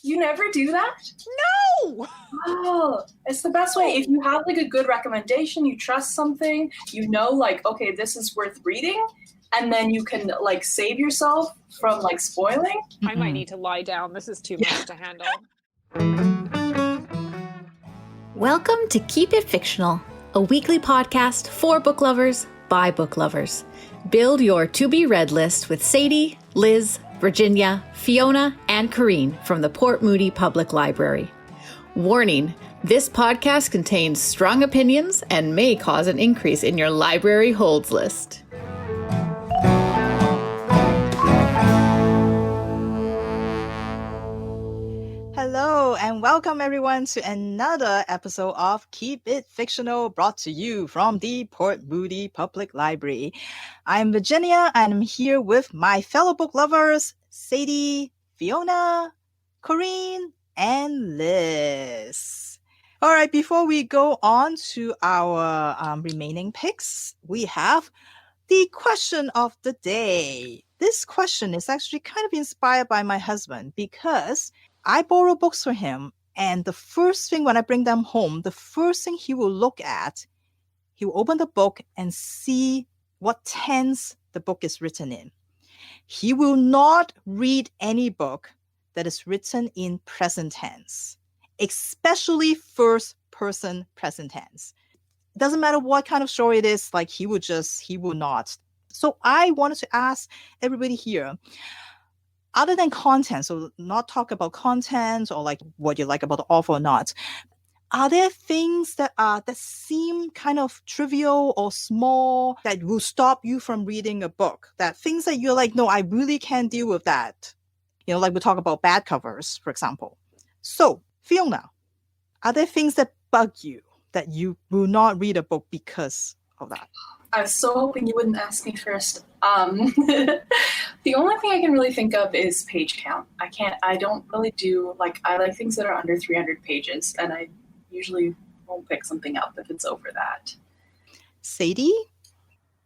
You never do that? No! Oh, it's the best way. If you have like a good recommendation, you trust something, you know, like, okay, this is worth reading, and then you can like save yourself from like spoiling. I might need to lie down. This is too much to handle. Welcome to Keep It Fictional, a weekly podcast for book lovers by book lovers. Build your to-be-read list with Sadie, Liz, Virginia, Fiona, and Corrine from the Port Moody Public Library. Warning, this podcast contains strong opinions and may cause an increase in your library holds list. Hello and welcome everyone to another episode of Keep It Fictional, brought to you from the Port Moody Public Library. I'm Virginia and I'm here with my fellow book lovers, Sadie, Fiona, Corrine, and Liz. All right, before we go on to our remaining picks, we have the question of the day. This question is actually kind of inspired by my husband because I borrow books for him, and the first thing when I bring them home, the first thing he will look at, he will open the book and see what tense the book is written in. He will not read any book that is written in present tense, especially first person present tense. It doesn't matter what kind of story it is, like he will not. So I wanted to ask everybody here, other than content, so not talk about content or like what you like about the author or not, are there things that seem kind of trivial or small that will stop you from reading a book? That things that you're like, no, I really can't deal with that. You know, like we talk about bad covers, for example. So, Fiona, are there things that bug you that you will not read a book because of that? I was so hoping you wouldn't ask me first. The only thing I can really think of is page count. I don't really do, like, I like things that are under 300 pages, and I usually won't pick something up if it's over that. Sadie?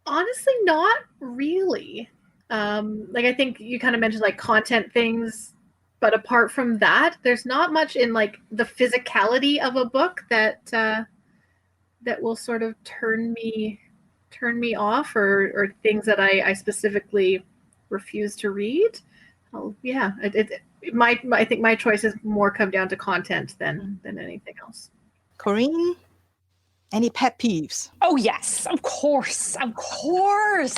Honestly, not really. Like, I think you kind of mentioned, like, content things, but apart from that, there's not much in, like, the physicality of a book that will sort of turn me off or things that I specifically refuse to read. Oh yeah, I think my choices more come down to content than anything else. Corrine, any pet peeves? Oh yes, of course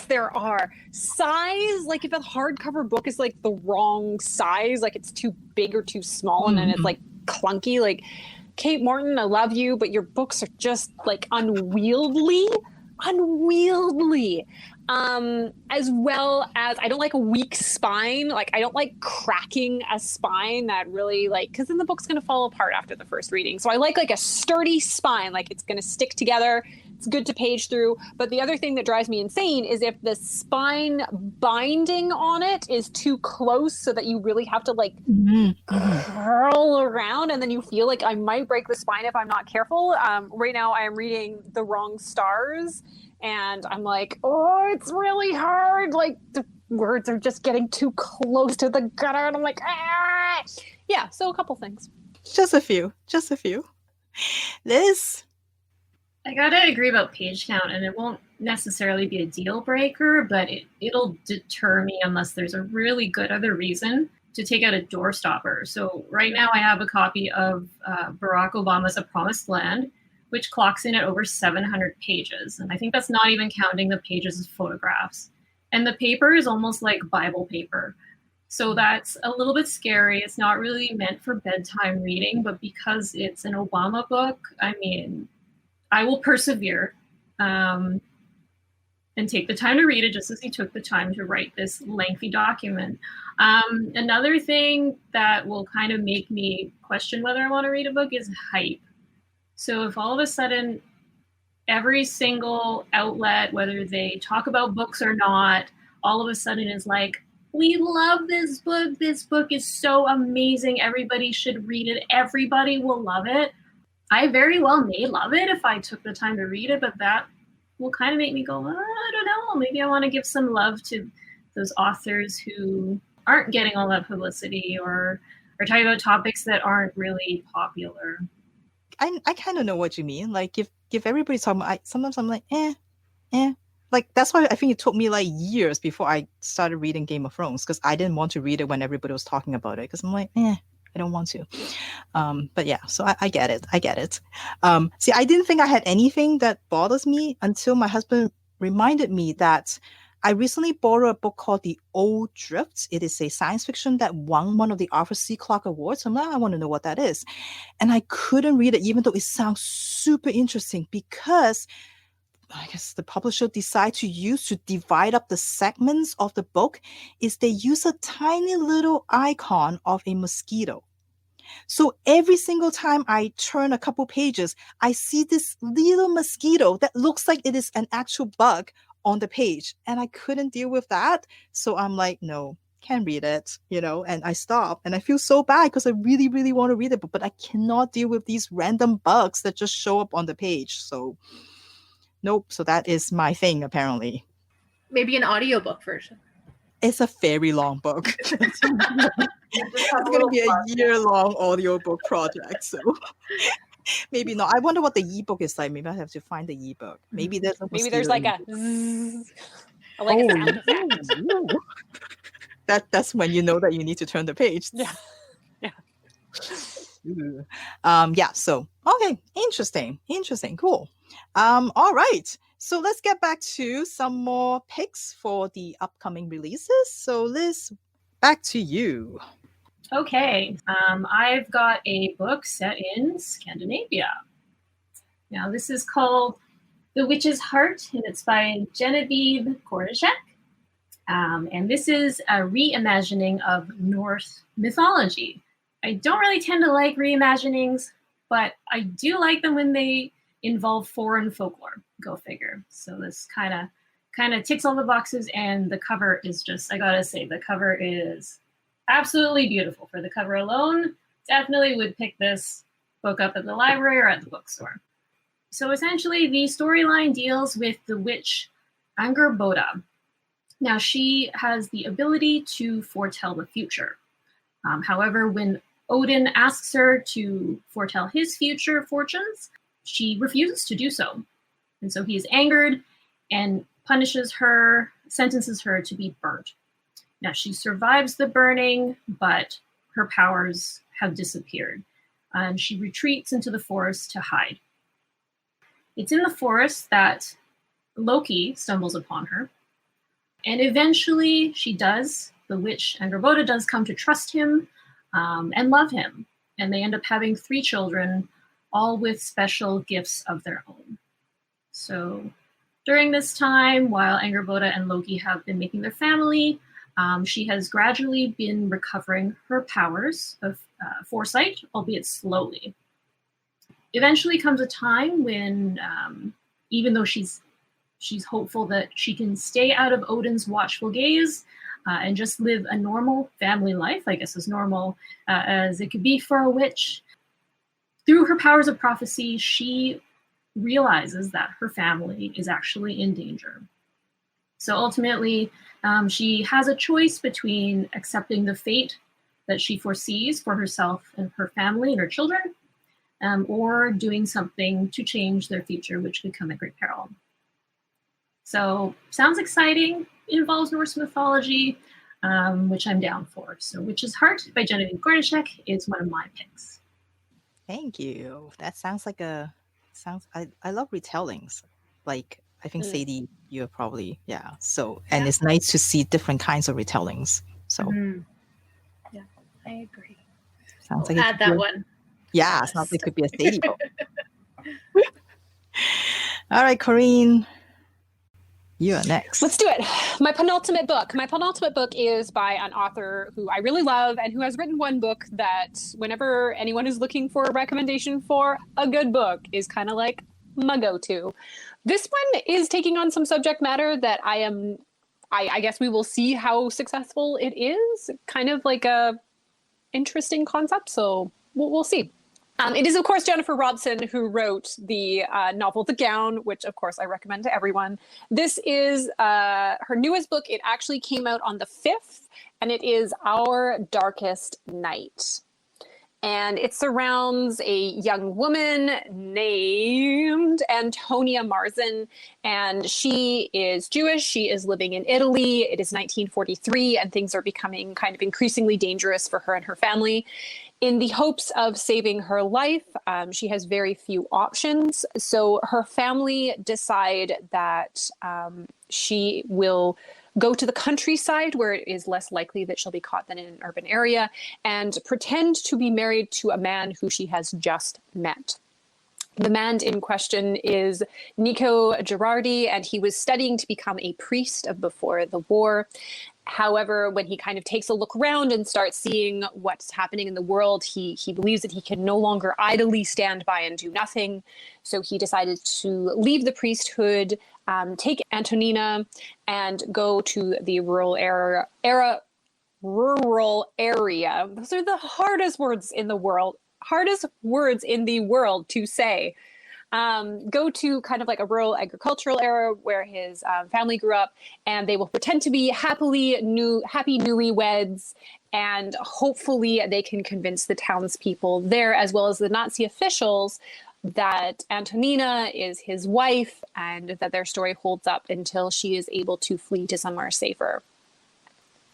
there are. Size, like if a hardcover book is like the wrong size, like it's too big or too small, and then it's like clunky. Like Kate Morton, I love you, but your books are just like unwieldy. As well as I don't like a weak spine. Like I don't like cracking a spine that really because then the book's going to fall apart after the first reading. So I like a sturdy spine, like it's going to stick together. It's good to page through. But the other thing that drives me insane is if the spine binding on it is too close so that you really have to curl around, and then you feel like I might break the spine if I'm not careful. Right now I am reading The Wrong Stars, and I'm like, oh, it's really hard. Like the words are just getting too close to the gutter, and I'm like, ah! Yeah, so a couple things. Just a few. Liz? I gotta agree about page count, and it won't necessarily be a deal breaker, but it'll deter me unless there's a really good other reason to take out a doorstopper. So right now I have a copy of Barack Obama's A Promised Land, which clocks in at over 700 pages. And I think that's not even counting the pages as photographs. And the paper is almost like Bible paper. So that's a little bit scary. It's not really meant for bedtime reading, but because it's an Obama book, I mean, I will persevere and take the time to read it just as he took the time to write this lengthy document. Another thing that will kind of make me question whether I want to read a book is hype. So if all of a sudden every single outlet, whether they talk about books or not, all of a sudden is like, we love this book. This book is so amazing. Everybody should read it. Everybody will love it. I very well may love it if I took the time to read it, but that will kind of make me go, I don't know. Maybe I want to give some love to those authors who aren't getting all that publicity or or talking about topics that aren't really popular. I kind of know what you mean. Like if everybody's talking about, sometimes I'm like, eh. Like that's why I think it took me like years before I started reading Game of Thrones, because I didn't want to read it when everybody was talking about it, because I'm like, I don't want to. But yeah, so I get it. See, I didn't think I had anything that bothers me until my husband reminded me that I recently borrowed a book called The Old Drifts. It is a science fiction that won one of the Arthur C. Clarke Awards. I'm like, I want to know what that is. And I couldn't read it, even though it sounds super interesting, because I guess the publisher decided to divide up the segments of the book is they use a tiny little icon of a mosquito. So every single time I turn a couple pages, I see this little mosquito that looks like it is an actual bug on the page. And I couldn't deal with that. So I'm like, no, can't read it, and I stop. And I feel so bad because I really, really want to read it, but I cannot deal with these random bugs that just show up on the page. So nope. So that is my thing, apparently. Maybe an audiobook version. It's a very long book. It's going to be a year-long audiobook project. So maybe not. I wonder what the ebook is like. Maybe I have to find the ebook. Maybe there's like a zzz, or like a sound effect. That's when you know that you need to turn the page. Yeah. So okay, interesting, cool. All right, so let's get back to some more picks for the upcoming releases. So Liz, back to you. Okay, I've got a book set in Scandinavia. Now this is called The Witch's Heart, and it's by Genevieve Gornichec. And this is a reimagining of Norse mythology. I don't really tend to like reimaginings, but I do like them when they involve foreign folklore. Go figure. So this kind of ticks all the boxes, and the cover is just, I gotta say, the cover is absolutely beautiful. For the cover alone, definitely would pick this book up at the library or at the bookstore. So essentially, the storyline deals with the witch Angerboda. Now, she has the ability to foretell the future. However, when Odin asks her to foretell his future fortunes, she refuses to do so. And so he is angered and punishes her, sentences her to be burnt. Now, she survives the burning, but her powers have disappeared. And she retreats into the forest to hide. It's in the forest that Loki stumbles upon her. And eventually the witch Angerboda does come to trust him and love him. And they end up having 3 children, all with special gifts of their own. So during this time, while Angerboda and Loki have been making their family, she has gradually been recovering her powers of foresight, albeit slowly. Eventually comes a time when, even though she's hopeful that she can stay out of Odin's watchful gaze and just live a normal family life, I guess as normal as it could be for a witch. Through her powers of prophecy, she realizes that her family is actually in danger. So ultimately, she has a choice between accepting the fate that she foresees for herself and her family and her children, or doing something to change their future, which could come at great peril. So sounds exciting. It involves Norse mythology, which I'm down for. So Witch's Heart by Genevieve Gornichec is one of my picks. Thank you. That sounds like I love retellings. Like, I think Sadie, you're probably, So, and it's nice to see different kinds of retellings. So, yeah, I agree. Sounds we'll like add that one. Yeah, yes. Sounds like it could be a Sadie book. All right, Corinne. You are next. Let's do it. My penultimate book is by an author who I really love and who has written one book that whenever anyone is looking for a recommendation for a good book is kind of like my go-to. This one is taking on some subject matter that I guess we will see how successful it is. Kind of like a interesting concept. So we'll see. It is, of course, Jennifer Robson who wrote the novel The Gown, which, of course, I recommend to everyone. This is her newest book. It actually came out on the 5th, and it is Our Darkest Night. And it surrounds a young woman named Antonia Marzin. And she is Jewish. She is living in Italy. It is 1943, and things are becoming kind of increasingly dangerous for her and her family. In the hopes of saving her life, she has very few options. So her family decide that she will go to the countryside where it is less likely that she'll be caught than in an urban area, and pretend to be married to a man who she has just met. The man in question is Nico Girardi, and he was studying to become a priest before the war. However, when he kind of takes a look around and starts seeing what's happening in the world, he believes that he can no longer idly stand by and do nothing. So he decided to leave the priesthood, take Antonina, and go to the rural area. Those are the hardest words in the world to say. Go to kind of like a rural agricultural area where his family grew up, and they will pretend to be happy newlyweds, and hopefully they can convince the townspeople there, as well as the Nazi officials, that Antonina is his wife and that their story holds up until she is able to flee to somewhere safer.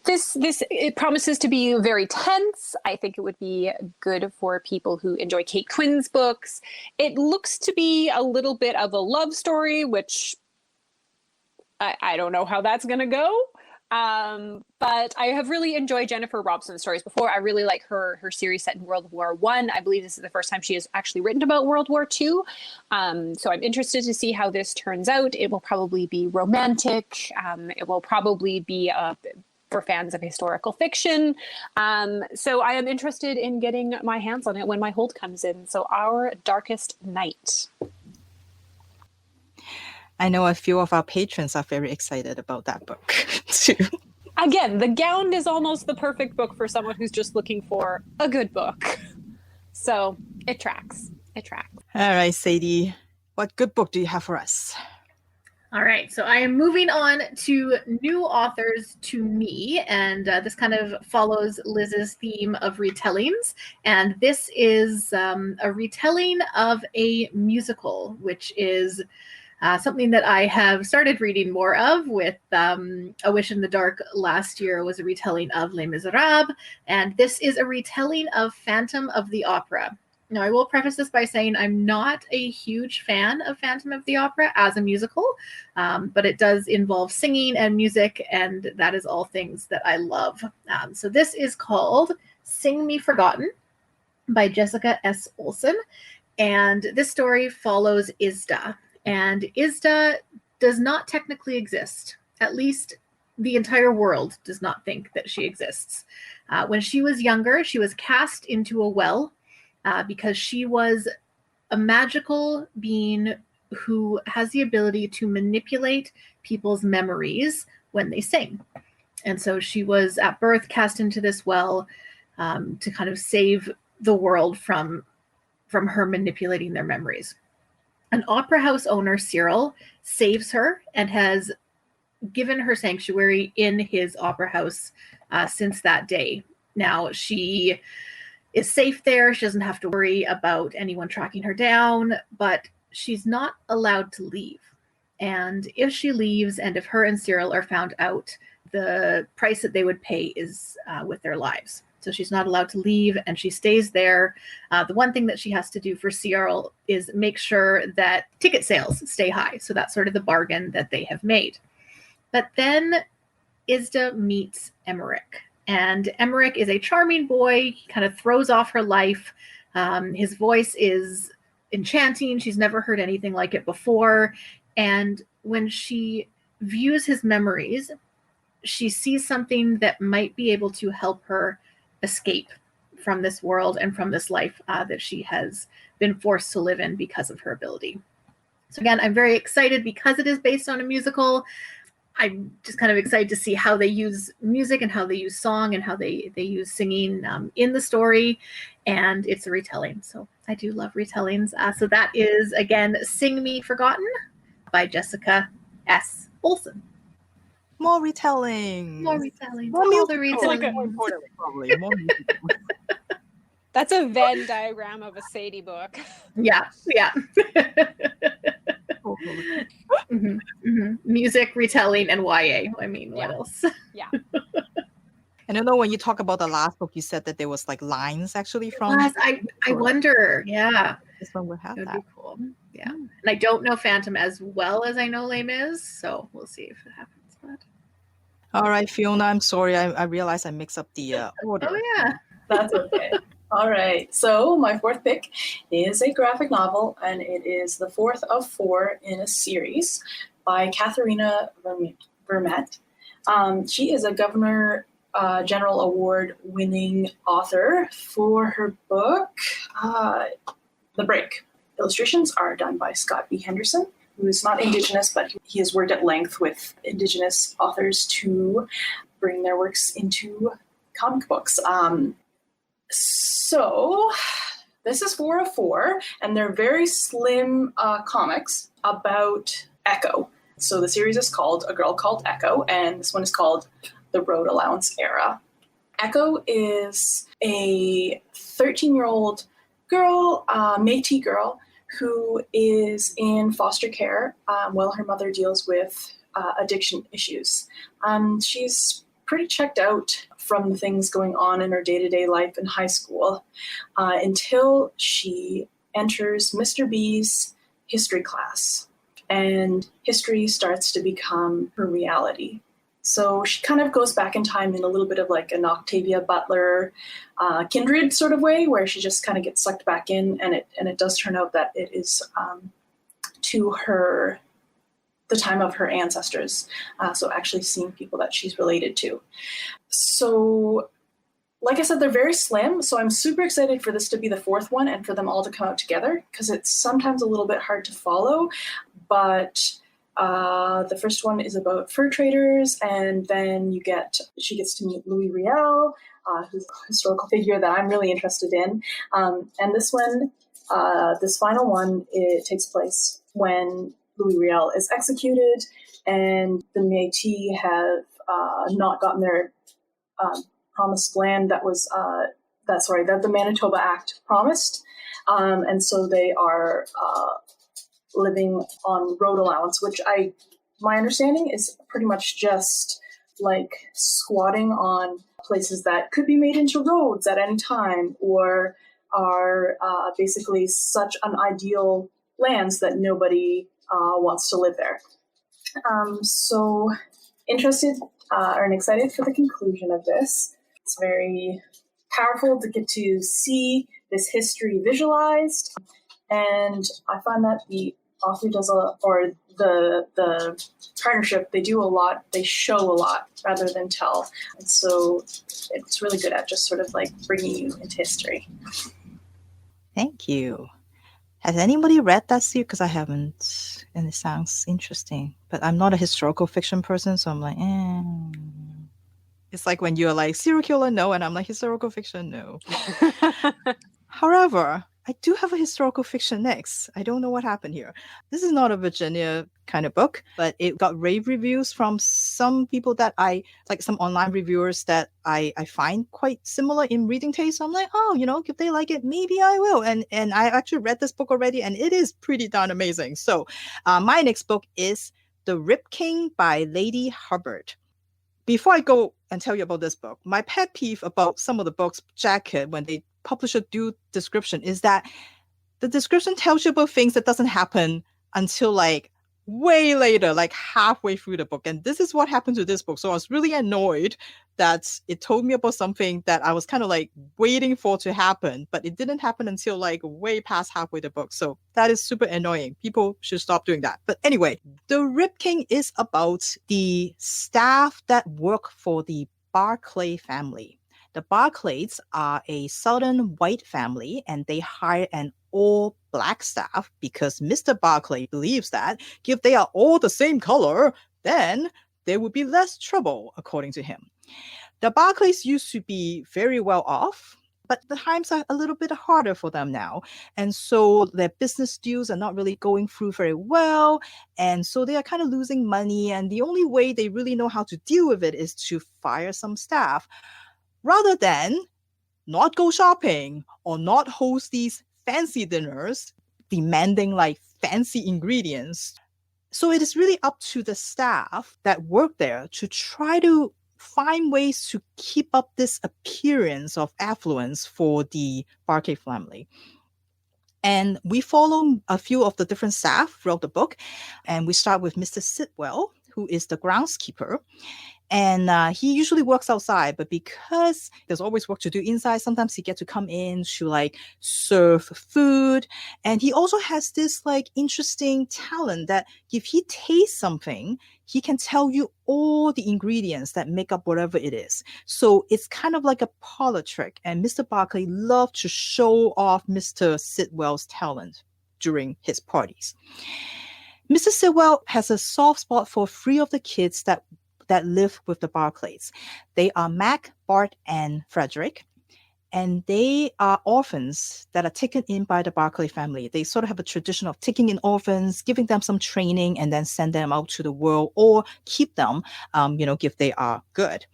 It promises to be very tense. I think it would be good for people who enjoy Kate Quinn's books. It looks to be a little bit of a love story, which I don't know how that's going to go. But I have really enjoyed Jennifer Robson's stories before. I really like her series set in World War I. I believe this is the first time she has actually written about World War II. So I'm interested to see how this turns out. It will probably be romantic. It will probably be for fans of historical fiction. So I am interested in getting my hands on it when my hold comes in. So Our Darkest Night. I know a few of our patrons are very excited about that book too. Again, The Gown is almost the perfect book for someone who's just looking for a good book. So it tracks. All right, Sadie, what good book do you have for us? All right, so I am moving on to new authors to me, and this kind of follows Liz's theme of retellings. And this is a retelling of a musical, which is something that I have started reading more of with A Wish in the Dark last year was a retelling of Les Miserables, and this is a retelling of Phantom of the Opera. Now, I will preface this by saying I'm not a huge fan of Phantom of the Opera as a musical, but it does involve singing and music, and that is all things that I love. So this is called Sing Me Forgotten by Jessica S. Olson, and this story follows Isda. And Isda does not technically exist. At least the entire world does not think that she exists. When she was younger, she was cast into a well because she was a magical being who has the ability to manipulate people's memories when they sing. And so she was at birth cast into this well to kind of save the world from her manipulating their memories. An opera house owner, Cyril, saves her and has given her sanctuary in his opera house since that day. Now, she is safe there. She doesn't have to worry about anyone tracking her down, but she's not allowed to leave. And if she leaves, and if her and Cyril are found out, the price that they would pay is with their lives. So she's not allowed to leave, and she stays there. The one thing that she has to do for Cyril is make sure that ticket sales stay high. So that's sort of the bargain that they have made. But then Isda meets Emmerich. And Emmerich is a charming boy. He kind of throws off her life. His voice is enchanting. She's never heard anything like it before. And when she views his memories, she sees something that might be able to help her escape from this world and from this life that she has been forced to live in because of her ability. So again, I'm very excited because it is based on a musical. I'm just kind of excited to see how they use music and how they use song and how they use singing in the story. And it's a retelling. So I do love retellings. So that is, again, Sing Me Forgotten by Jessica S. Olson. More retellings. More retellings. More All the musicals. retellings. Probably more musicals. That's a Venn diagram of a Sadie book. Yeah. Music, retelling, and YA. I mean, what else? Yeah. And I know when you talk about the last book, you said that there was like lines actually from. Plus, I wonder. Yeah. This one will have That would that. be cool. Yeah. And I don't know Phantom as well as I know Les Mis, so we'll see if it happens. But... All right, Fiona, I'm sorry. I realized I mixed up the order. Oh, yeah. That's okay. All right. So my fourth pick is a graphic novel, and it is the fourth of 4 in a series by Katherena Vermette. She is a Governor General Award winning author for her book, The Break. Illustrations are done by Scott B. Henderson, who is not Indigenous, but he has worked at length with Indigenous authors to bring their works into comic books. So this is 4 of 4, and they're very slim comics about Echo. So the series is called A Girl Called Echo, and this one is called The Road Allowance Era. Echo is a 13-year-old girl, Métis girl, who is in foster care while her mother deals with addiction issues. She's pretty checked out from the things going on in her day-to-day life in high school until she enters Mr. B's history class, and history starts to become her reality. So she kind of goes back in time in a little bit of like an Octavia Butler Kindred sort of way, where she just kind of gets sucked back in, and it does turn out that it is to the time of her ancestors. So actually seeing people that she's related to. So like I said, they're very slim. So I'm super excited for this to be the fourth one and for them all to come out together, because it's sometimes a little bit hard to follow. But the first one is about fur traders, and then she gets to meet Louis Riel, who's a historical figure that I'm really interested in. And this one, this final one, it takes place when Louis Riel is executed, and the Métis have not gotten their promised land that the Manitoba Act promised, and so they are living on road allowance, which my understanding is pretty much just like squatting on places that could be made into roads at any time, or are basically such unideal lands that nobody wants to live there. So interested and excited for the conclusion of this. It's very powerful to get to see this history visualized, and I find that the author does the partnership, they do a lot, they show a lot rather than tell, and so it's really good at just sort of like bringing you into history. Thank you. Has anybody read that series? Because I haven't, and it sounds interesting. But I'm not a historical fiction person, so I'm like, It's like when you're like, serial killer, no, and I'm like, historical fiction, no. However, I do have a historical fiction next. I don't know what happened here. This is not a Virginia kind of book, but it got rave reviews from some people that some online reviewers that I find quite similar in reading taste. So I'm like, if they like it, maybe I will. And I actually read this book already, and it is pretty darn amazing. So my next book is The Rip King by Ladee Hubbard. Before I go and tell you about this book, my pet peeve about some of the books jacket when they publish a due description is that the description tells you about things that doesn't happen until like way later, like halfway through the book. And this is what happened to this book. So I was really annoyed that it told me about something that I was kind of like waiting for to happen, but it didn't happen until like way past halfway the book. So that is super annoying. People should stop doing that. But anyway, The Rip King is about the staff that work for the Barclay family. The Barclays are a southern white family, and they hire an all-black staff because Mr. Barclay believes that if they are all the same color, then there would be less trouble, according to him. The Barclays used to be very well off, but the times are a little bit harder for them now. And so their business deals are not really going through very well. And so they are kind of losing money. And the only way they really know how to deal with it is to fire some staff, rather than not go shopping or not host these fancy dinners demanding like fancy ingredients. So it is really up to the staff that work there to try to find ways to keep up this appearance of affluence for the Barclay family. And we follow a few of the different staff throughout the book. And we start with Mr. Sitwell, who is the groundskeeper. And he usually works outside, but because there's always work to do inside, sometimes he gets to come in to like serve food. And he also has this like interesting talent that if he tastes something, he can tell you all the ingredients that make up whatever it is. So it's kind of like a parlor trick. And Mr. Barclay loved to show off Mr. Sitwell's talent during his parties. Mr. Sitwell has a soft spot for 3 of the kids that live with the Barclays. They are Mac, Bart, and Frederick. And they are orphans that are taken in by the Barclay family. They sort of have a tradition of taking in orphans, giving them some training, and then send them out to the world or keep them, if they are good.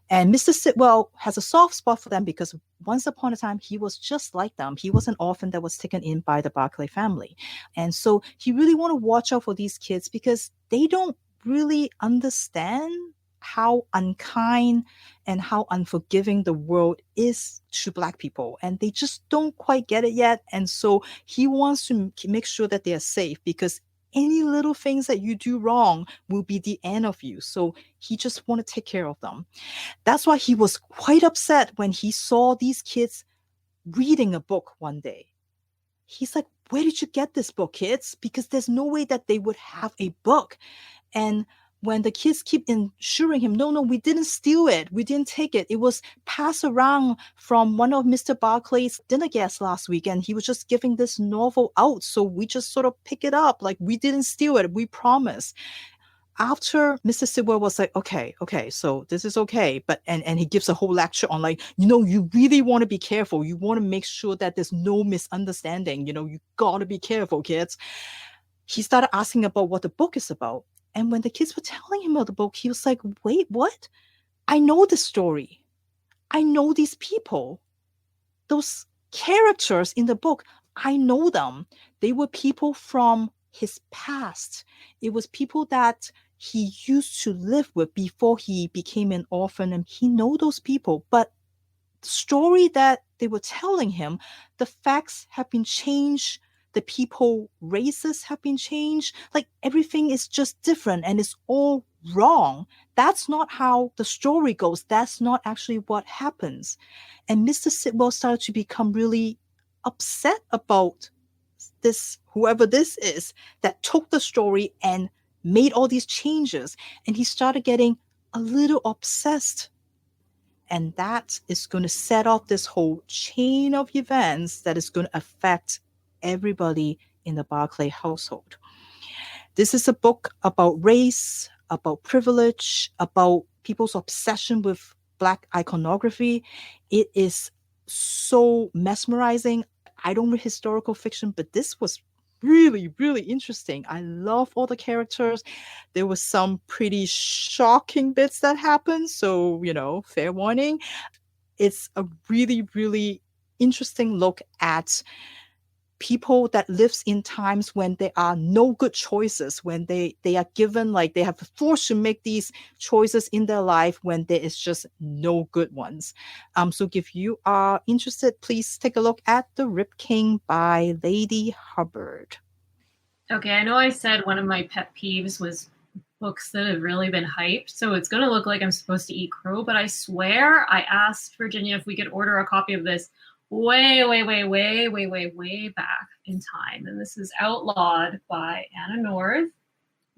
And Mr. Sitwell has a soft spot for them because once upon a time, he was just like them. He was an orphan that was taken in by the Barclay family. And so he really want to watch out for these kids because they don't really understand how unkind and how unforgiving the world is to Black people. And they just don't quite get it yet. And so he wants to make sure that they are safe because any little things that you do wrong will be the end of you. So he just want to take care of them. That's why he was quite upset when he saw these kids reading a book one day. He's like, where did you get this book, kids? Because there's no way that they would have a book. And when the kids keep ensuring him, no, we didn't steal it. We didn't take it. It was passed around from one of Mr. Barclay's dinner guests last week. And he was just giving this novel out. So we just sort of pick it up. Like, we didn't steal it. We promise. After Mr. Sitwell was like, okay, so this is okay. But and he gives a whole lecture on like, you really want to be careful. You want to make sure that there's no misunderstanding. You got to be careful, kids. He started asking about what the book is about. And when the kids were telling him about the book, he was like, wait, what? I know the story. I know these people. Those characters in the book, I know them. They were people from his past. It was people that he used to live with before he became an orphan. And he know those people. But the story that they were telling him, the facts have been changed. The people, races have been changed. Like, everything is just different and it's all wrong. That's not how the story goes. That's not actually what happens. And Mr. Sitwell started to become really upset about this, whoever this is, that took the story and made all these changes. And he started getting a little obsessed. And that is going to set off this whole chain of events that is going to affect everybody in the Barclay household. This is a book about race, about privilege, about people's obsession with Black iconography. It is so mesmerizing. I don't read historical fiction, but this was really, really interesting. I love all the characters. There was some pretty shocking bits that happened. So, fair warning. It's a really, really interesting look at people that lives in times when there are no good choices, when they are given, like, they have forced to make these choices in their life when there is just no good ones. So if you are interested, please take a look at The Rip King by Ladee Hubbard. Okay, I know I said one of my pet peeves was books that have really been hyped, so it's going to look like I'm supposed to eat crow, but I swear I asked Virginia if we could order a copy of this way back in time. And this is Outlawed by Anna North.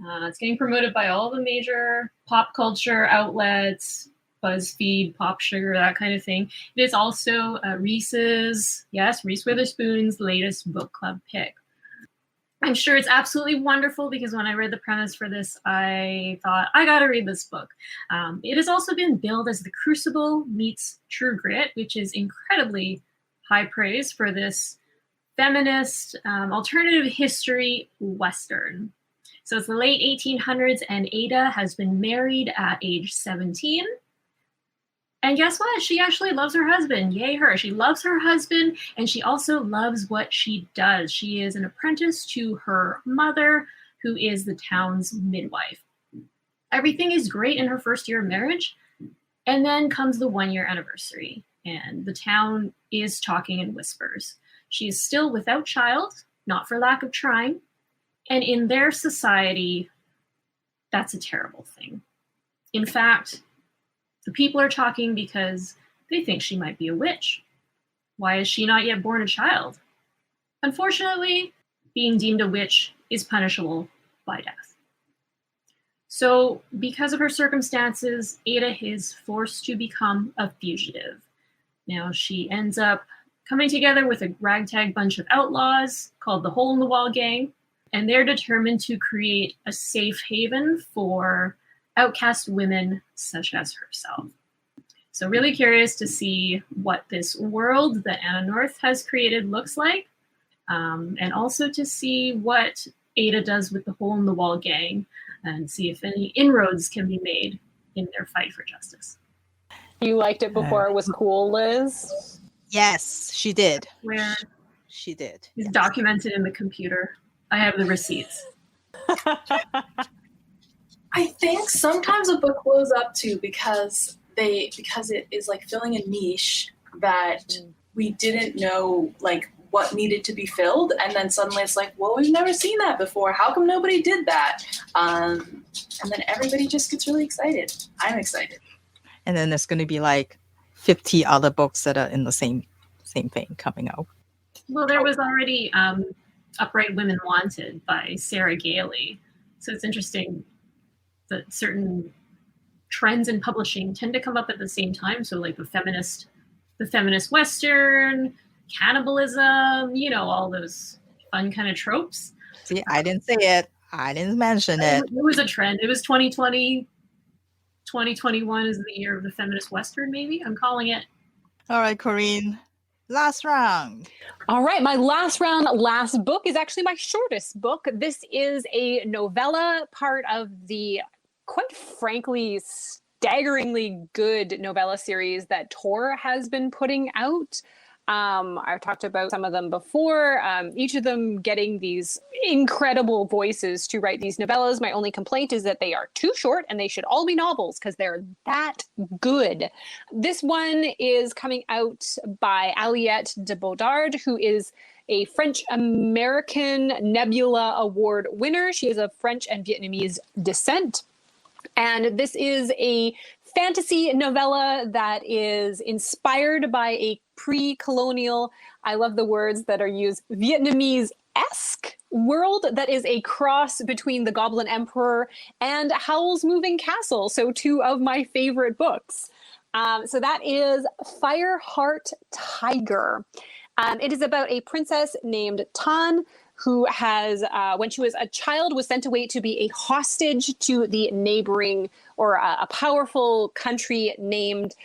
It's getting promoted by all the major pop culture outlets, BuzzFeed, Pop Sugar, that kind of thing. It is also Reese Witherspoon's latest book club pick. I'm sure it's absolutely wonderful because when I read the premise for this, I thought, I gotta read this book. It has also been billed as The Crucible meets True Grit, which is incredibly high praise for this feminist alternative history Western. So it's the late 1800s, and Ada has been married at age 17. And guess what? She actually loves her husband. Yay her. She loves her husband, and she also loves what she does. She is an apprentice to her mother, who is the town's midwife. Everything is great in her first year of marriage, and then comes the 1-year anniversary, and the town is talking in whispers. She is still without child, not for lack of trying, and in their society, that's a terrible thing. In fact, the people are talking because they think she might be a witch. Why is she not yet born a child? Unfortunately, being deemed a witch is punishable by death. So, because of her circumstances, Ada is forced to become a fugitive. Now, she ends up coming together with a ragtag bunch of outlaws called the Hole in the Wall Gang, and they're determined to create a safe haven for outcast women such as herself. So really curious to see what this world that Anna North has created looks like, and also to see what Ada does with the Hole in the Wall Gang and see if any inroads can be made in their fight for justice. You liked it before it was cool, Liz? Yes, she did. Where She did. it's Yes. documented in the computer. I have the receipts. I think sometimes a book blows up too because it is like filling a niche that we didn't know like what needed to be filled, and then suddenly it's like, well, we've never seen that before. How come nobody did that? And then everybody just gets really excited. I'm excited. And then there's going to be like 50 other books that are in the same thing coming out. Well, there was already Upright Women Wanted by Sarah Gailey. So it's interesting that certain trends in publishing tend to come up at the same time. So like the feminist Western, cannibalism, all those fun kind of tropes. See, I didn't say it. I didn't mention it. It was a trend. It was 2020. 2021 is the year of the feminist Western, maybe? I'm calling it. All right, Corinne. Last round. All right, my last book is actually my shortest book. This is a novella, part of the, quite frankly, staggeringly good novella series that Tor has been putting out. I've talked about some of them before, each of them getting these incredible voices to write these novellas. My only complaint is that they are too short, and they should all be novels because they're that good. This one is coming out by Aliette de Bodard, who is a French-American Nebula Award winner. She is of French and Vietnamese descent. And this is a fantasy novella that is inspired by a pre-colonial, I love the words that are used, Vietnamese-esque world that is a cross between The Goblin Emperor and Howl's Moving Castle. So two of my favorite books. So that is Fireheart Tiger. It is about a princess named Tan who has, when she was a child, was sent away to be a hostage to the neighboring or a powerful country named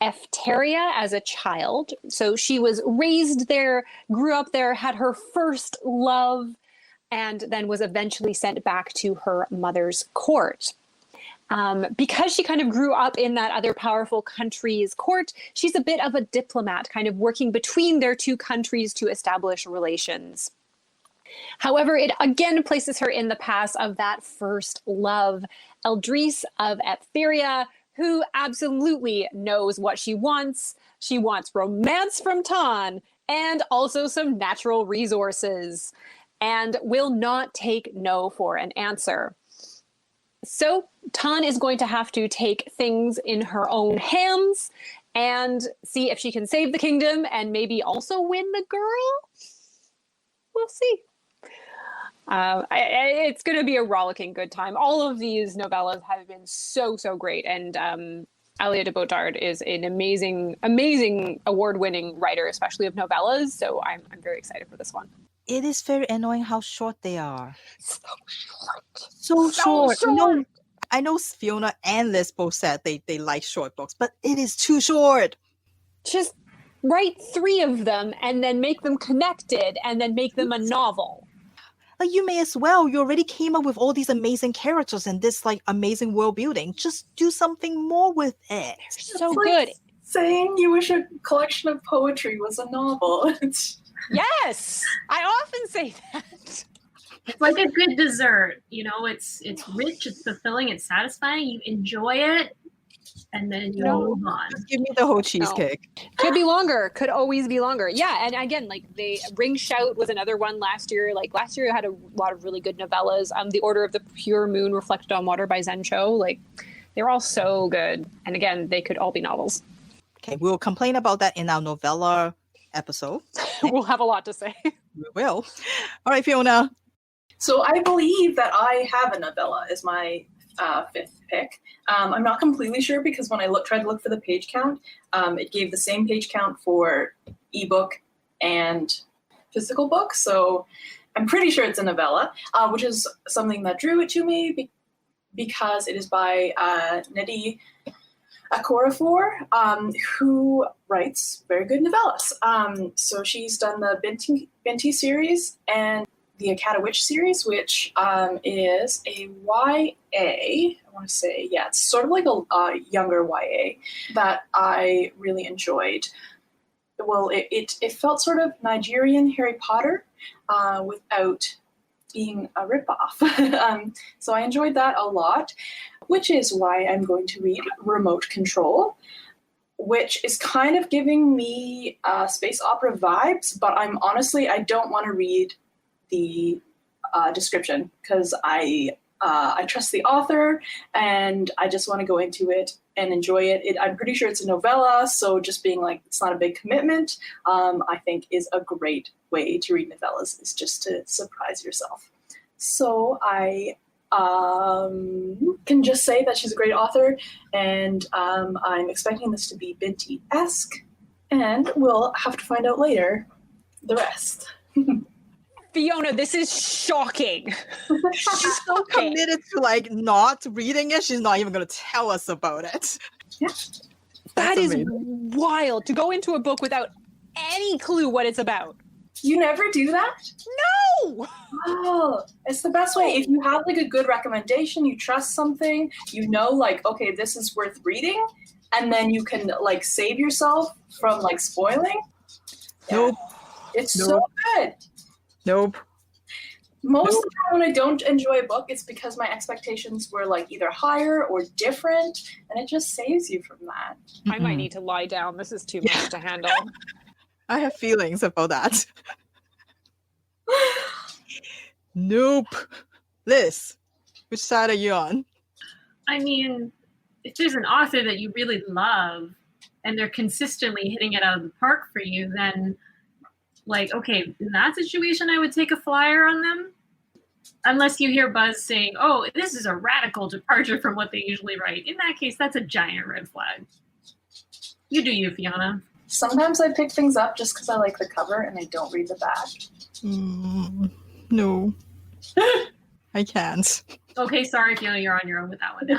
Efteria as a child. So she was raised there, grew up there, had her first love, and then was eventually sent back to her mother's court. Because she kind of grew up in that other powerful country's court, she's a bit of a diplomat, kind of working between their two countries to establish relations. However, it again places her in the past of that first love, Eldris of Efteria, who absolutely knows what she wants. She wants romance from Tan and also some natural resources, and will not take no for an answer. So Tan is going to have to take things in her own hands and see if she can save the kingdom and maybe also win the girl. We'll see. It's going to be a rollicking good time. All of these novellas have been so great. And Aliette de Bodard is an amazing award-winning writer, especially of novellas. So I'm very excited for this one. It is very annoying how short they are. So short. So short. I know Fiona and Liz both said they like short books, but it is too short. Just write 3 of them and then make them connected and then make them a novel. Like, you may as well. You already came up with all these amazing characters and this like amazing world building. Just do something more with it. So It's like good. saying you wish a collection of poetry was a novel. Yes, I often say that. It's like a good dessert, you know. It's rich, it's fulfilling, it's satisfying. You enjoy it, and then you move on. Just give me the whole cheesecake. Could be longer. Could always be longer. Yeah, and again, like Ring Shout was another one last year. Like last year, I had a lot of really good novellas. The Order of the Pure Moon, Reflected on Water by Zen Cho. Like they're all so good. And again, they could all be novels. Okay, we'll complain about that in our novella episode. We'll have a lot to say. We will. All right, Fiona. So I believe that I have a novella as my fifth pick. I'm not completely sure because when I tried to look for the page count, it gave the same page count for ebook and physical book. So I'm pretty sure it's a novella, which is something that drew it to me because it is by Nnedi Okorafor, who writes very good novellas. So she's done the Binti series and the Akata series, which is a YA. I want to say, yeah, it's sort of like a younger YA that I really enjoyed. Well, it felt sort of Nigerian Harry Potter without being a ripoff. So I enjoyed that a lot, which is why I'm going to read Remote Control, which is kind of giving me space opera vibes, but I don't want to read the description because I trust the author and I just want to go into it and enjoy it. I'm pretty sure it's a novella, so just being like it's not a big commitment, I think is a great way to read novellas, is just to surprise yourself. So I can just say that she's a great author, and I'm expecting this to be Binti-esque, and we'll have to find out later the rest. Fiona, this is shocking. She's so committed to like not reading it. She's not even going to tell us about it. Yeah. That is wild, to go into a book without any clue what it's about. You never do that? No! Oh, it's the best way. If you have like a good recommendation, you trust something, you know, like, okay, this is worth reading, and then you can like save yourself from like spoiling. Nope. It's so good. Nope. Most of the time when I don't enjoy a book, it's because my expectations were like either higher or different, and it just saves you from that. I might need to lie down. This is too much to handle. I have feelings about that. Nope. Liz, which side are you on? I mean, if there's an author that you really love and they're consistently hitting it out of the park for you, then like, okay, in that situation, I would take a flyer on them. Unless you hear buzz saying, oh, this is a radical departure from what they usually write. In that case, that's a giant red flag. You do you, Fiona. Sometimes I pick things up just because I like the cover and I don't read the back. No. I can't. Okay, sorry, Fiona, you're on your own with that one now.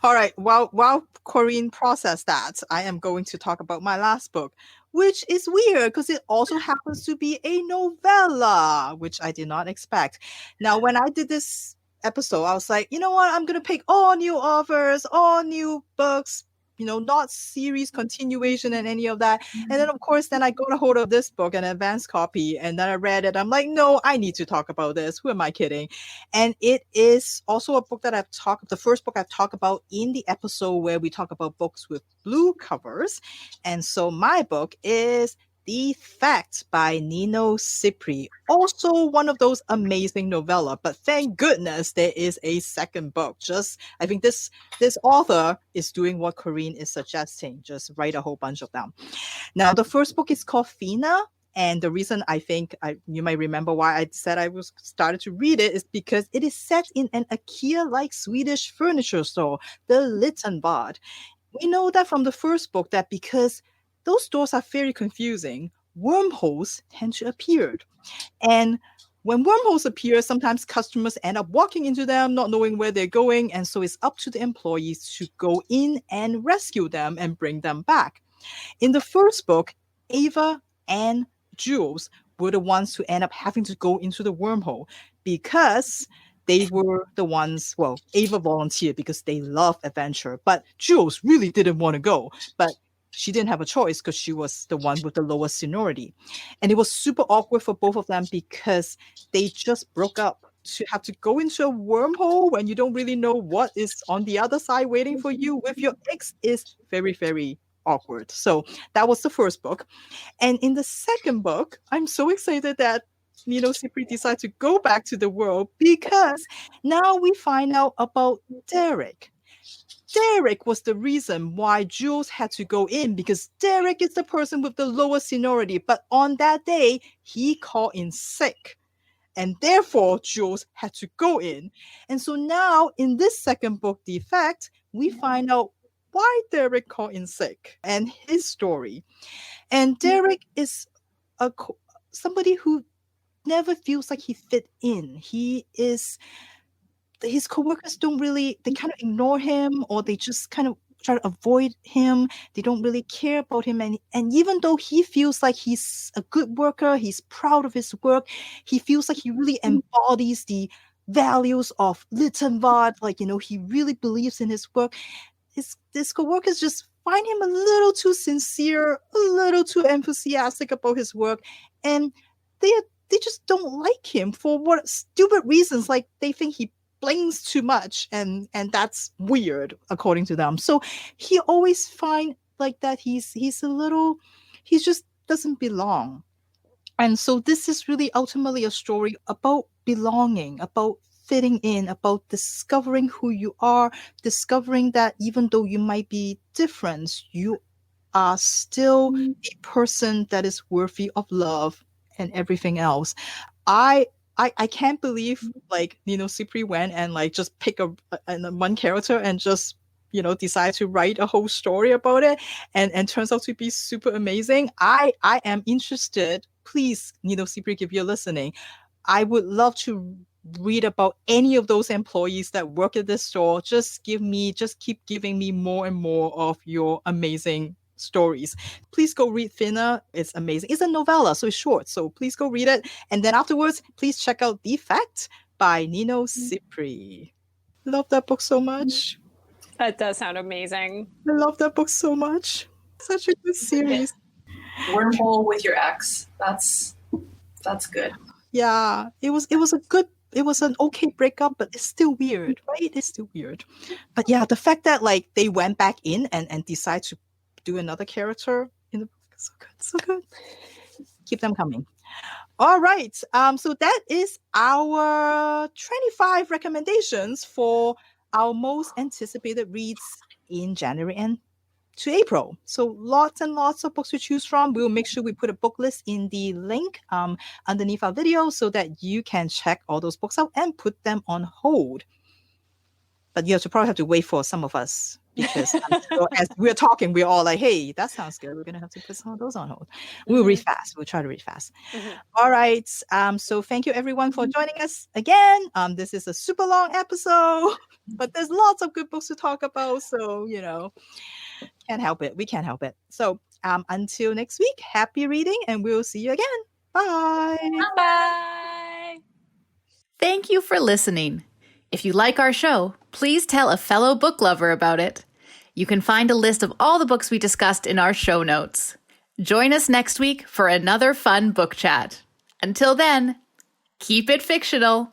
All right, while Corinne processed that, I am going to talk about my last book, which is weird because it also happens to be a novella, which I did not expect. Now, when I did this episode, I was like, you know what? I'm going to pick all new authors, all new books, you know, not series continuation and any of that. And then, of course, then I got a hold of this book, an advanced copy, and then I read it. I'm like, no, I need to talk about this. Who am I kidding? And it is also a book that the first book I've talked about in the episode where we talk about books with blue covers. And so my book is Defekt by Nino Cipri. Also one of those amazing novella, but thank goodness there is a second book. I think this author is doing what Corinne is suggesting. Just write a whole bunch of them. Now, the first book is called Fina, and the reason I think you might remember why I said I was started to read it is because it is set in an IKEA-like Swedish furniture store, the Littenbad. We know that from the first book that because those doors are very confusing, wormholes tend to appear. And when wormholes appear, sometimes customers end up walking into them, not knowing where they're going. And so it's up to the employees to go in and rescue them and bring them back. In the first book, Ava and Jules were the ones who end up having to go into the wormhole because they were the ones, well, Ava volunteered because they love adventure, but Jules really didn't want to go. But she didn't have a choice because she was the one with the lowest seniority. And it was super awkward for both of them because they just broke up. To have to go into a wormhole when you don't really know what is on the other side waiting for you with your ex is very, very awkward. So that was the first book. And in the second book, I'm so excited that Nino Cipri decided to go back to the world because now we find out about Derek. Derek was the reason why Jules had to go in because Derek is the person with the lowest seniority. But on that day, he called in sick. And therefore, Jules had to go in. And so now, in this second book, Defekt, we find out why Derek called in sick and his story. And Derek is somebody who never feels like he fit in. His coworkers don't really, they kind of ignore him, or they just kind of try to avoid him. They don't really care about him. And even though he feels like he's a good worker, he's proud of his work, he feels like he really embodies the values of Littenwald. Like, he really believes in his work. His coworkers just find him a little too sincere, a little too enthusiastic about his work. And they just don't like him for what stupid reasons. Like, they think he blinks too much, and that's weird according to them. So he always find like that he just doesn't belong. And so this is really ultimately a story about belonging, about fitting in, about discovering who you are, discovering that even though you might be different, you are still a person that is worthy of love and everything else. I can't believe like Nino Cipri went and like just pick a one character and just decide to write a whole story about it, and turns out to be super amazing. I am interested. Please, Nino Cipri, if you're listening, I would love to read about any of those employees that work at this store. Just keep giving me more and more of your amazing stories. Please go read Thinner. It's amazing. It's a novella, so it's short. So please go read it. And then afterwards, please check out Defekt by Nino Cipri. Love that book so much. That does sound amazing. I love that book so much. Such a good series. Wormhole with your ex. That's good. Yeah, it was an okay breakup, but it's still weird, right? It's still weird. But yeah, the fact that like they went back in and decide to do another character in the book. So good. Keep them coming. All right. So that is our 25 recommendations for our most anticipated reads in January and to April. So lots and lots of books to choose from. We'll make sure we put a book list in the link underneath our video so that you can check all those books out and put them on hold. But you probably have to wait for some of us, because I'm sure as we're talking, we're all like, hey, that sounds good. We're going to have to put some of those on hold. We'll read fast. We'll try to read fast. All right. So thank you, everyone, for joining us again. This is a super long episode, but there's lots of good books to talk about. So, can't help it. We can't help it. So until next week, happy reading, and we'll see you again. Bye. Bye. Thank you for listening. If you like our show, please tell a fellow book lover about it. You can find a list of all the books we discussed in our show notes. Join us next week for another fun book chat. Until then, keep it fictional.